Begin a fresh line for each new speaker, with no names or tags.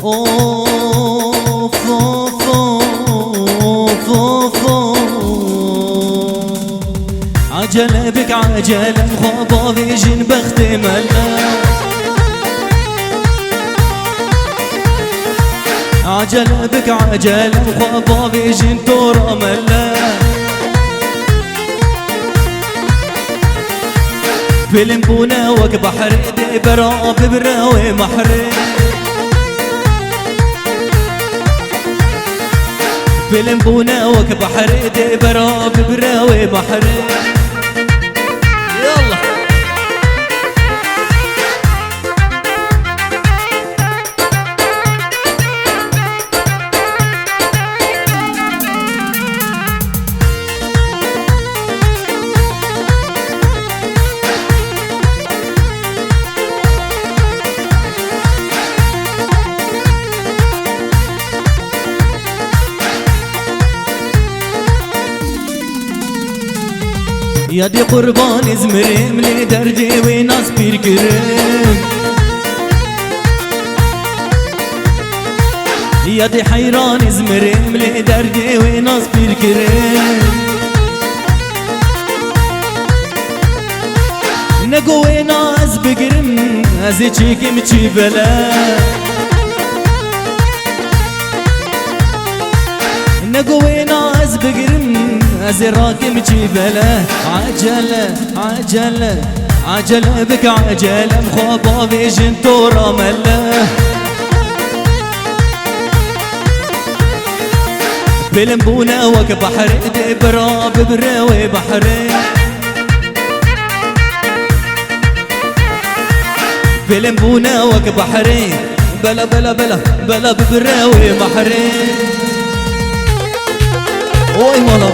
اوف اوف اوف اوف عجلة بك عجلة مخابا فيجن بختملنا عجلة بك عجلة مخابا فيجن تورا ملا فيلم بونا وك بحر دي برا ببراوي محري فيلم بونا وك بحر دي برا ببراوي محري يلا يا دي قربان زمرم لي دردي وناس بيركرم يا دي حيران زمرم لي دردي وناس بيركرم نقو وناس بقرم ازي تشيكم تشيبلا نقو وناس بقرم ازي راكم جبله عجله عجله عجله بك عجله مخابا فيجن تورا مله فيلم بونا وك بحر دي برا ببراوي بحري فيلم بونا وك بحري بلا بلا بلا بلا ببراوي بحري اوي والله